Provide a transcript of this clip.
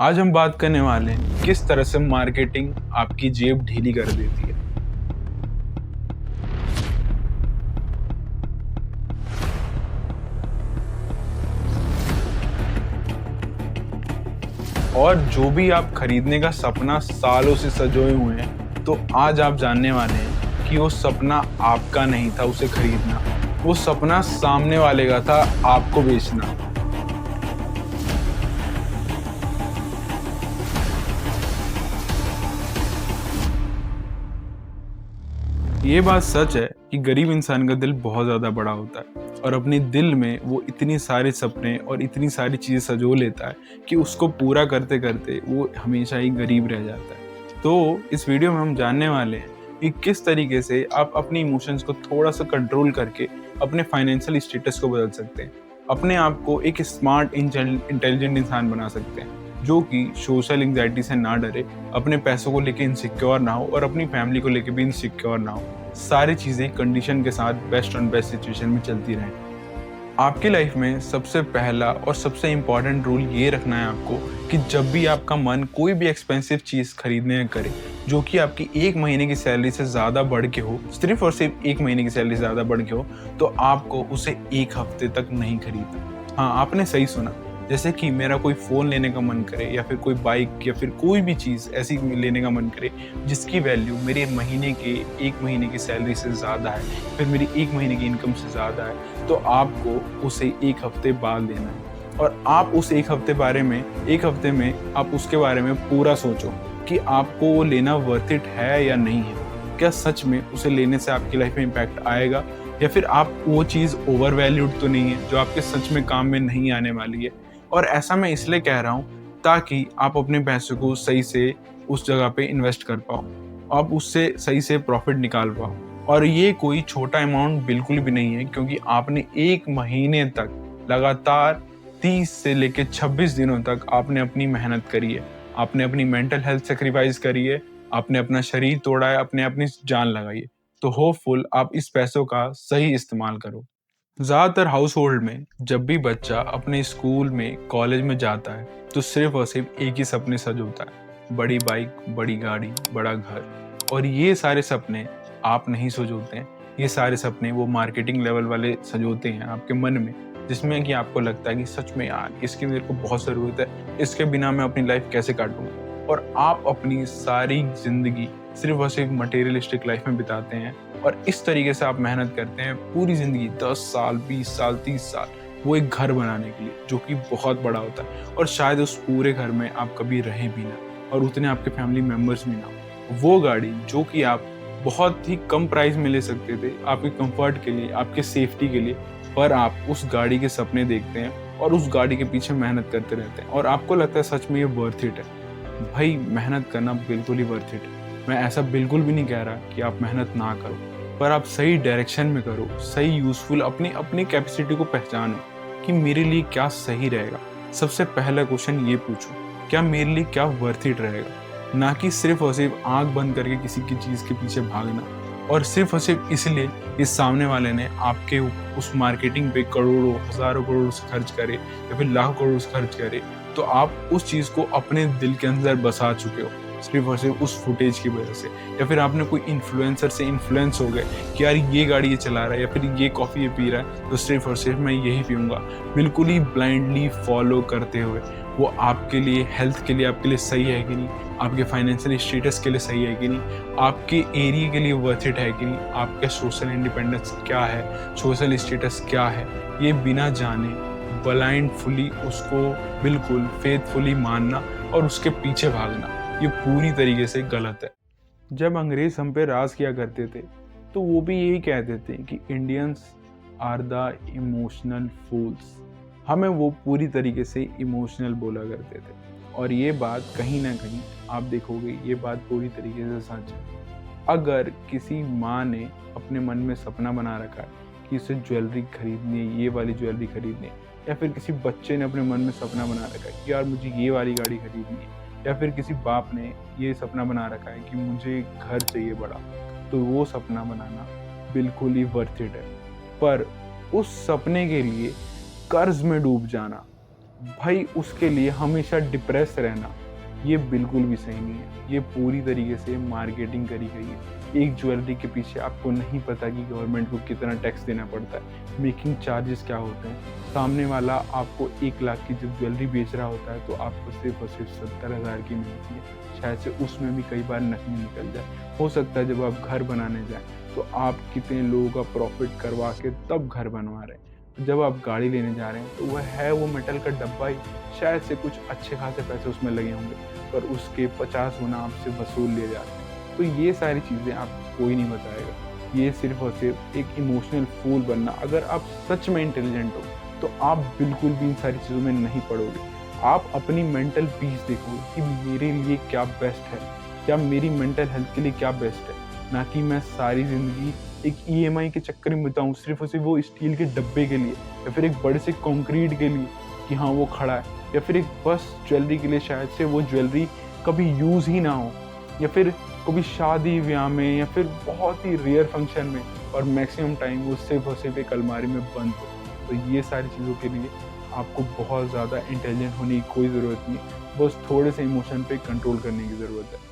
आज हम बात करने वाले हैं किस तरह से मार्केटिंग आपकी जेब ढीली कर देती है। और जो भी आप खरीदने का सपना सालों से सजोए हुए हैं, तो आज आप जानने वाले हैं कि वो सपना आपका नहीं था उसे खरीदना। वो सपना सामने वाले का था आपको बेचना। ये बात सच है कि गरीब इंसान का दिल बहुत ज़्यादा बड़ा होता है और अपने दिल में वो इतने सारे सपने और इतनी सारी चीज़ें सजो लेता है कि उसको पूरा करते करते वो हमेशा ही गरीब रह जाता है। तो इस वीडियो में हम जानने वाले हैं कि किस तरीके से आप अपने इमोशंस को थोड़ा सा कंट्रोल करके अपने फाइनेंशियल स्टेटस को बदल सकते हैं, अपने आप को एक स्मार्ट इंटेलिजेंट इंसान बना सकते हैं जो कि सोशल एंग्जाइटी से ना डरे, अपने पैसों को लेके इनसिक्योर ना हो और अपनी फैमिली को लेके भी इनसिक्योर ना हो। सारी चीज़ें कंडीशन के साथ बेस्ट ऑन बेस्ट सिचुएशन में चलती रहें। आपकी लाइफ में सबसे पहला और सबसे इम्पॉर्टेंट रूल ये रखना है आपको कि जब भी आपका मन कोई भी एक्सपेंसिव चीज़ खरीदने का करे जो कि आपकी 1 महीने की सैलरी से ज़्यादा बढ़ के हो, सिर्फ और सिर्फ 1 महीने की सैलरी से ज़्यादा बढ़ के हो, तो आपको उसे 1 हफ्ते तक नहीं खरीदना। हाँ, आपने सही सुना। जैसे कि मेरा कोई फ़ोन लेने का मन करे या फिर कोई बाइक या फिर कोई भी चीज़ ऐसी लेने का मन करे जिसकी वैल्यू मेरे महीने के 1 महीने की सैलरी से ज़्यादा है, फिर मेरी 1 महीने की इनकम से ज़्यादा है, तो आपको उसे 1 हफ्ते बाद लेना है। और आप उस 1 हफ्ते में आप उसके बारे में पूरा सोचो कि आपको वो लेना वर्थ इट है या नहीं है। क्या सच में उसे लेने से आपकी लाइफ में इम्पैक्ट आएगा या फिर आप वो चीज़ ओवर वैल्यूड तो नहीं है जो आपके सच में काम में नहीं आने वाली है। और ऐसा मैं इसलिए कह रहा हूँ ताकि आप अपने पैसों को सही से उस जगह पे इन्वेस्ट कर पाओ, आप उससे सही से प्रॉफिट निकाल पाओ। और ये कोई छोटा अमाउंट बिल्कुल भी नहीं है क्योंकि आपने 1 महीने तक लगातार 30 से लेके 26 दिनों तक आपने अपनी मेहनत करी है, आपने अपनी मेंटल हेल्थ सैक्रिफाइस करी है, आपने अपना शरीर तोड़ा है, आपने अपनी जान लगाई है। तो होपफुल आप इस पैसों का सही इस्तेमाल करो। ज़्यादातर हाउस होल्ड में जब भी बच्चा अपने स्कूल में, कॉलेज में जाता है, तो सिर्फ़ और सिर्फ़ एक ही सपने सज होता है, बड़ी बाइक, बड़ी गाड़ी, बड़ा घर। और ये सारे सपने आप नहीं संजोते हैं, ये सारे सपने वो मार्केटिंग लेवल वाले संजोते हैं आपके मन में, जिसमें कि आपको लगता है कि सच में यार इसकी मेरे को बहुत ज़रूरत है, इसके बिना मैं अपनी लाइफ़ कैसे काटूँगा? और आप अपनी सारी ज़िंदगी सिर्फ़ और सिर्फ़ मटेरियलिस्टिक लाइफ़ में बिताते हैं और इस तरीके से आप मेहनत करते हैं पूरी ज़िंदगी 10 साल, 20 साल, 30 साल वो एक घर बनाने के लिए, जो कि बहुत बड़ा होता है और शायद उस पूरे घर में आप कभी रहे भी ना और उतने आपके फैमिली मेंबर्स भी ना हो। वो गाड़ी जो कि आप बहुत ही कम प्राइस में ले सकते थे, आपके कम्फर्ट के लिए, आपके सेफ्टी के लिए, पर आप उस गाड़ी के सपने देखते हैं और उस गाड़ी के पीछे मेहनत करते रहते हैं और आपको लगता है सच में ये वर्थ इट है। भाई मेहनत करना बिल्कुल ही वर्थ इट है। मैं ऐसा बिल्कुल भी नहीं कह रहा कि आप मेहनत ना करो, पर आप सही डायरेक्शन में करो, सही यूज़फुल अपनी अपनी कैपेसिटी को पहचानो कि मेरे लिए क्या सही रहेगा। सबसे पहला क्वेश्चन ये पूछो, क्या मेरे लिए क्या वर्थ इट रहेगा? ना कि सिर्फ़ और सिर्फ़ आँख बंद करके किसी की चीज़ के पीछे भागना और सिर्फ़ और सिर्फ़ इसलिए कि सामने वाले ने आपके उस मार्केटिंग पे करोड़ों, हज़ारों करोड़ खर्च करे या फिर लाखों करोड़ खर्च करे, तो आप उस चीज़ को अपने दिल के अंदर बसा चुके हो, सिर्फ़ और सिर्फ़ उस फुटेज की वजह से। या फिर आपने कोई इन्फ्लुएंसर से इन्फ्लुएंस हो गए कि यार ये गाड़ी ये चला रहा है या फिर ये कॉफ़ी ये पी रहा है, तो सिर्फ़ और सिर्फ़ मैं यही पीऊँगा। बिल्कुल ही ब्लाइंडली फ़ॉलो करते हुए, वो आपके लिए, हेल्थ के लिए आपके लिए सही है कि नहीं? आपके फाइनेंशियल स्टेटस के लिए सही है कि नहीं? आपके एरिया के लिए वर्थ इट है कि नहीं? आपका सोशल इंडिपेंडेंस क्या है? सोशल स्टेटस क्या है? ये बिना जाने ब्लाइंडफुली उसको बिल्कुल फेथफुली मानना और उसके पीछे भागना, ये पूरी तरीके से गलत है। जब अंग्रेज हम पे राज किया करते थे, तो वो भी यही कहते थे कि Indians are the emotional fools. हमें वो पूरी तरीके से इमोशनल बोला करते थे और ये बात कहीं ना कहीं आप देखोगे, ये बात पूरी तरीके से सच है। अगर किसी माँ ने अपने मन में सपना बना रखा है कि उसे ज्वेलरी खरीदनी है, ये वाली ज्वेलरी खरीदनी है, या फिर किसी बच्चे ने अपने मन में सपना बना रखा है कि यार मुझे ये वाली गाड़ी खरीदनी है, या फिर किसी बाप ने ये सपना बना रखा है कि मुझे घर चाहिए बड़ा, तो वो सपना बनाना बिल्कुल ही वर्थ इट है। पर उस सपने के लिए कर्ज में डूब जाना, भाई उसके लिए हमेशा डिप्रेस रहना, ये बिल्कुल भी सही नहीं है। ये पूरी तरीके से मार्केटिंग करी गई है। एक ज्वेलरी के पीछे आपको नहीं पता कि गवर्नमेंट को कितना टैक्स देना पड़ता है, मेकिंग चार्जेस क्या होते हैं। सामने वाला आपको 1 लाख की जब ज्वेलरी बेच रहा होता है तो आपको सिर्फ़ और सिर्फ 70,000 की मिलती है। शायद से उसमें भी कई बार नकली निकल जाए। हो सकता है जब आप घर बनाने जाएँ तो आप कितने लोगों का प्रॉफ़िट करवा के तब घर बनवा रहे हैं। जब आप गाड़ी लेने जा रहे हैं तो वो मेटल का डब्बा ही, शायद से कुछ अच्छे खासे पैसे उसमें लगे होंगे, पर उसके 50 गुना आपसे वसूल लिए जाते हैं। तो ये सारी चीज़ें आपको कोई नहीं बताएगा। ये सिर्फ़ और सिर्फ़ एक इमोशनल फूल बनना। अगर आप सच में इंटेलिजेंट हो, तो आप बिल्कुल भी इन सारी चीज़ों में नहीं पड़ोगे। आप अपनी मेंटल पीस देखोगे कि मेरे लिए क्या बेस्ट है, क्या मेरी मेंटल हेल्थ के लिए क्या बेस्ट है, ना कि मैं सारी ज़िंदगी एक ईएमआई के चक्कर में बिताऊँ सिर्फ़ और सिर्फ़ वो स्टील के डब्बे के लिए, या फिर एक बड़े से कंक्रीट के लिए कि हाँ, वो खड़ा है, या फिर एक बस ज्वेलरी के लिए शायद से वो ज्वेलरी कभी यूज़ ही ना हो, या फिर कभी शादी-ब्याह में, या फिर बहुत ही रेयर फंक्शन में, और मैक्सिमम टाइम वो सिर्फ़ और सिर्फ़ एक अलमारी में बंद हो। तो ये सारी चीज़ों के लिए आपको बहुत ज़्यादा इंटेलिजेंट होने की कोई ज़रूरत नहीं है, बस थोड़े से इमोशन पे कंट्रोल करने की ज़रूरत है।